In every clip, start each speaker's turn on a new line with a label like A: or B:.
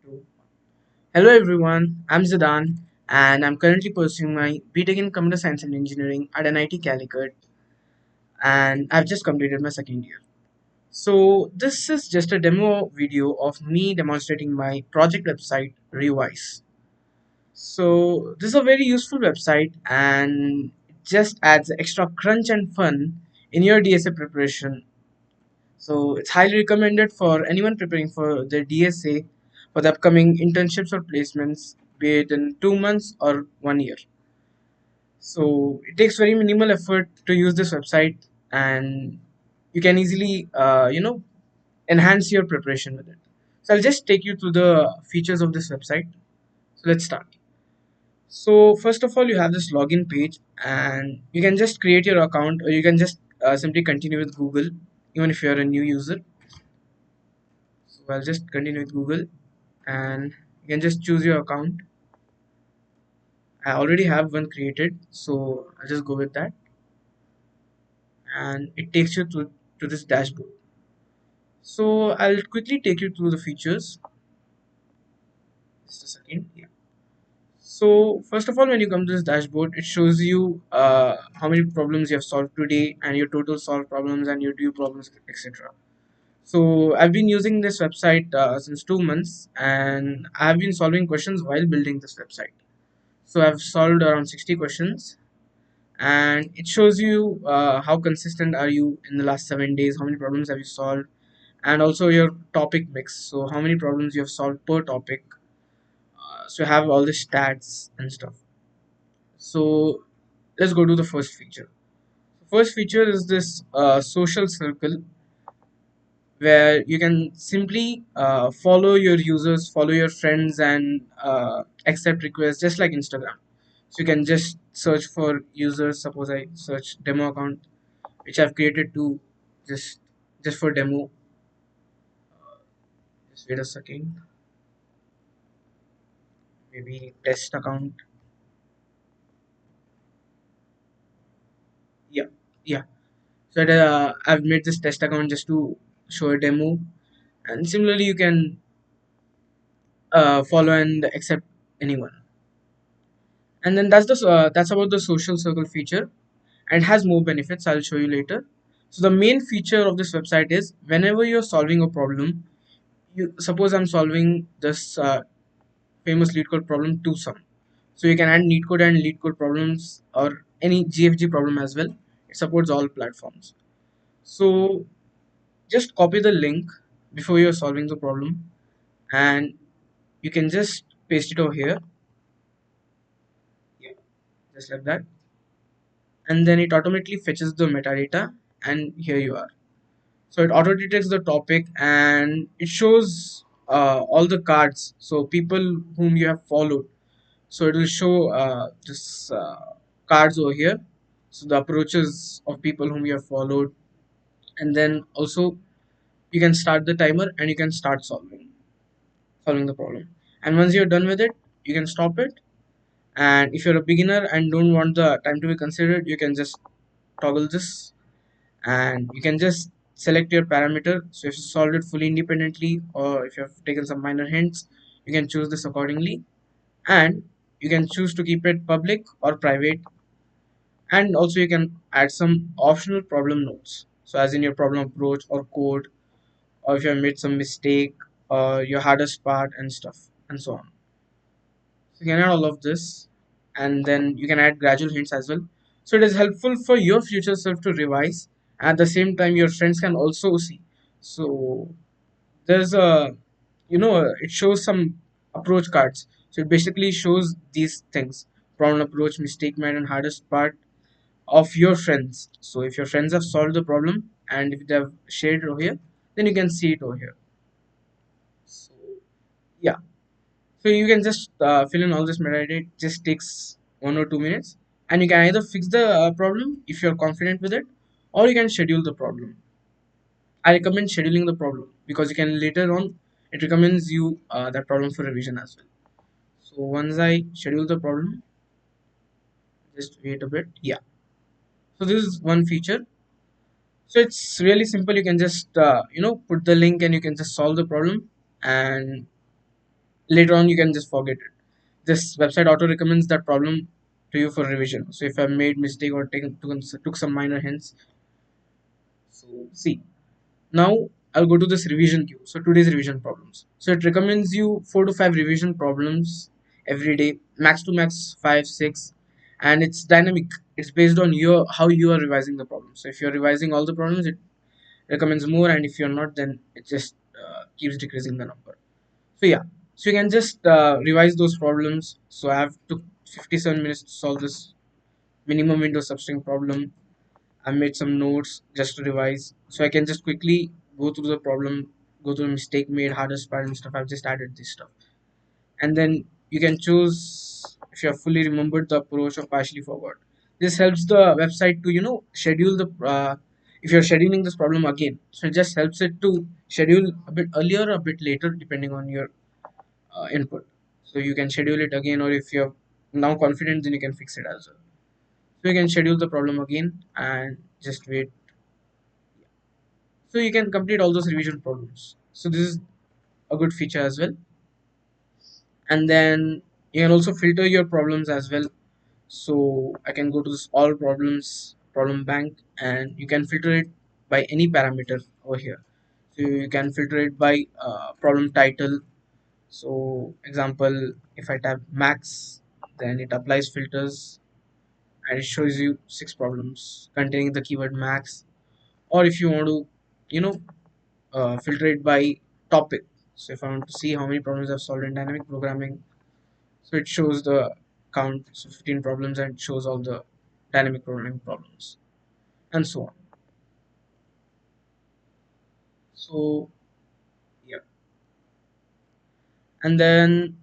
A: Two. Hello everyone, I'm Zidan and I'm currently pursuing my BTech in Computer Science and Engineering at NIT Calicut, and I've just completed my second year. So this is just a demo video of me demonstrating my project website Revise. So this is a very useful website and it just adds extra crunch and fun in your DSA preparation. So it's highly recommended for anyone preparing for their DSA for the upcoming internships or placements, be it in 2 months or 1 year. So it takes very minimal effort to use this website, and you can easily, enhance your preparation with it. So I'll just take you through the features of this website. So let's start. So first of all, you have this login page, and you can just create your account, or you can just simply continue with Google, even if you are a new user. So I'll just continue with Google and you can just choose your account. I already have one created, so I'll just go with that, and it takes you to this dashboard. So I'll quickly take you through the features. Just a second. Yeah. So first of all, when you come to this dashboard, it shows you how many problems you have solved today and your total solved problems and your due problems, etc. So I've been using this website since 2 months, and I've been solving questions while building this website. So I've solved around 60 questions, and it shows you how consistent are you in the last 7 days, how many problems have you solved, and also your topic mix. So how many problems you have solved per topic. So you have all the stats and stuff. So let's go to the first feature. First feature is this social circle, where you can simply follow your users, follow your friends, and accept requests just like Instagram. So you can just search for users. Suppose I search demo account, which I've created to just just for demo. Just wait a second. Maybe test account. Yeah, yeah. So I've made this test account just to show a demo, and similarly you can follow and accept anyone. And then that's about the social circle feature, and has more benefits. I'll show you later. So the main feature of this website is whenever you're solving a problem, you suppose I'm solving this famous lead code problem to sum. So you can add neat code and lead code problems or any GFG problem as well. It supports all platforms. So just copy the link before you're solving the problem, and you can just paste it over here. Yeah, just like that. And then it automatically fetches the metadata, and here you are. So it auto detects the topic, and it shows all the cards, so people whom you have followed. So it will show this cards over here, so the approaches of people whom you have followed. And then also you can start the timer, and you can start solving the problem. And once you're done with it, you can stop it. And if you're a beginner and don't want the time to be considered, you can just toggle this, and you can just select your parameter. So if you solved it fully independently, or if you have taken some minor hints, you can choose this accordingly. And you can choose to keep it public or private. And also you can add some optional problem notes, so as in your problem approach or code, or if you have made some mistake, or your hardest part and stuff, and so on. So you can add all of this, and then you can add gradual hints as well. So it is helpful for your future self to revise. At the same time, your friends can also see. So there's a, it shows some approach cards. So it basically shows these things: problem approach, mistake made, and hardest part of your friends. So if your friends have solved the problem and if they have shared it over here, then you can see it over here. So yeah. So you can just fill in all this metadata. It just takes 1 or 2 minutes, and you can either fix the problem if you're confident with it, or you can schedule the problem. I recommend scheduling the problem because you can later on, it recommends you that problem for revision as well. So once I schedule the problem, just wait a bit. Yeah. So this is one feature. So it's really simple. You can just put the link and you can just solve the problem, and later on you can just forget it. This website auto recommends that problem to you for revision. So if I made mistake or took some minor hints, so see, now I'll go to this revision queue. So today's revision problems. So it recommends you 4 to 5 revision problems every day, max to max 5, 6, and it's dynamic. It's based on your how you are revising the problem. So if you're revising all the problems, it recommends more, and if you're not, then it just keeps decreasing the number. So yeah, so you can just revise those problems. So I have took 57 minutes to solve this minimum window substring problem. I made some notes just to revise, so I can just quickly go through the problem, go through the mistake made, hardest part and stuff. I've just added this stuff, and then you can choose if you have fully remembered the approach or partially forgot. This helps the website to schedule the if you're scheduling this problem again. So it just helps it to schedule a bit earlier or a bit later depending on your input. So you can schedule it again, or if you're now confident, then you can fix it as well. So you can schedule the problem again and just wait. So you can complete all those revision problems. So this is a good feature as well. And then you can also filter your problems as well. So I can go to this all problems problem bank, and you can filter it by any parameter over here. So you can filter it by problem title. So example, if I type max, then it applies filters and it shows you 6 problems containing the keyword max. Or if you want to you know filter it by topic. So if I want to see how many problems I've solved in dynamic programming, so it shows the count, so 15 problems, and it shows all the dynamic programming problems and so on. So yeah, and then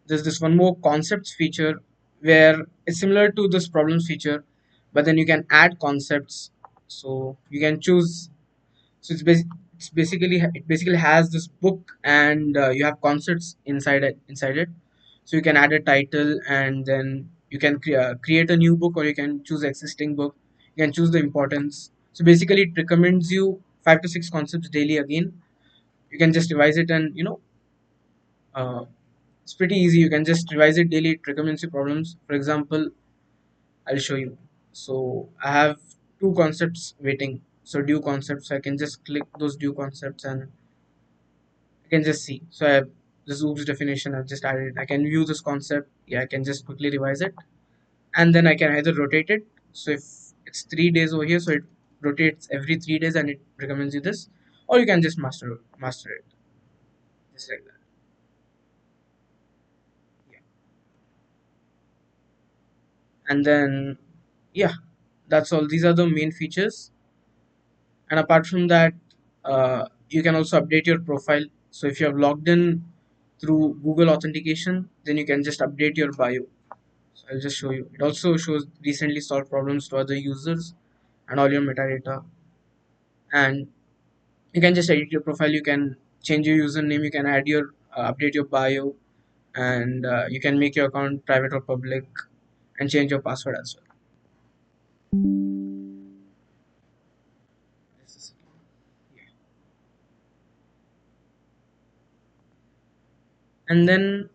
A: there's this one more concepts feature where it's similar to this problems feature, but then you can add concepts. So you can choose. So it's basically it basically has this book, and you have concepts inside it. So you can add a title, and then you can create a new book, or you can choose existing book. You can choose the importance. So basically it recommends you 5 to 6 concepts daily again. You can just revise it, and uh, it's pretty easy. You can just revise it daily. It recommends you problems. For example, I'll show you. So I have 2 concepts waiting. So due concepts, I can just click those due concepts, and I can just see. So I have this oops definition. I've just added it. I can view this concept. Yeah, I can just quickly revise it, and then I can either rotate it. So if it's 3 days over here, so it rotates every 3 days, and it recommends you this, or you can just master it just like that. Yeah, and then yeah, that's all. These are the main features, and apart from that, you can also update your profile. So if you have logged in through Google authentication, then you can just update your bio. So I'll just show you. It also shows recently solved problems to other users and all your metadata. And you can just edit your profile. You can change your username. You can add your update your bio, and you can make your account private or public, and change your password as well. Just a second. Yeah. And then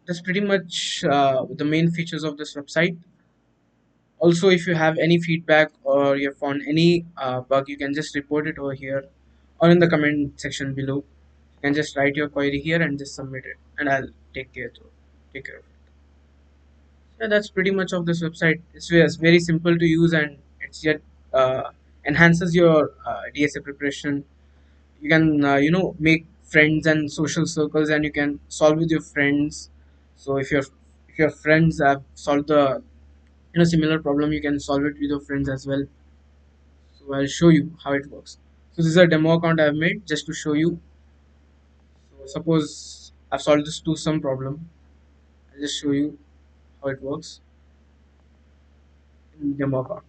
A: that's pretty much the main features of this website. Also, if you have any feedback or you have found any bug, you can just report it over here or in the comment section below. You can just write your query here and just submit it, and I'll take care of it. Yeah, that's pretty much of this website. It's very simple to use, and it's yet enhances your DSA preparation. You can make friends and social circles, and you can solve with your friends. So if your friends have solved the similar problem, you can solve it with your friends as well. So I'll show you how it works. So this is a demo account I've made just to show you. So suppose I've solved this to some problem. I'll just show you how it works in demo account.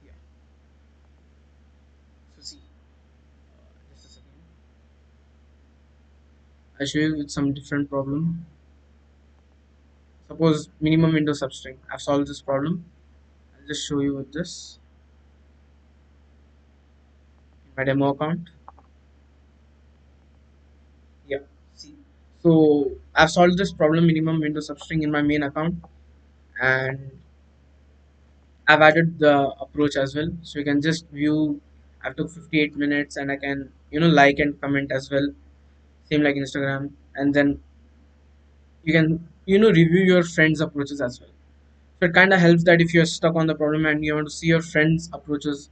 A: Yeah. So see, just a second. I'll show you with some different problem. Suppose minimum window substring. I've solved this problem. I'll just show you with this in my demo account. So I've solved this problem minimum window substring in my main account, and I've added the approach as well. So you can just view. I've took 58 minutes, and I can like and comment as well, same like Instagram, and then you can review your friends' approaches as well. So it kind of helps that if you're stuck on the problem and you want to see your friends' approaches,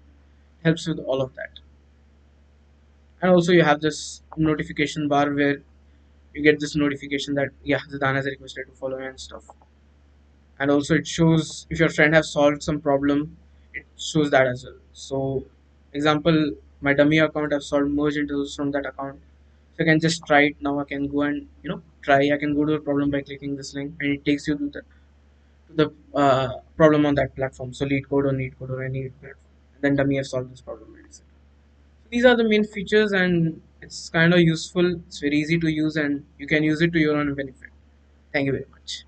A: helps with all of that. And also you have this notification bar where you get this notification that yeah, Zidane has requested to follow you and stuff. And also it shows if your friend has solved some problem, it shows that as well. So example, my dummy account I've solved merge intervals from that account. So I can just try it now. I can go and try. I can go to the problem by clicking this link, and it takes you to the problem on that platform. So lead code or need code or any platform. And then dummy has solved this problem. etc. So these are the main features, and it's kind of useful. It's very easy to use, and you can use it to your own benefit. Thank you very much.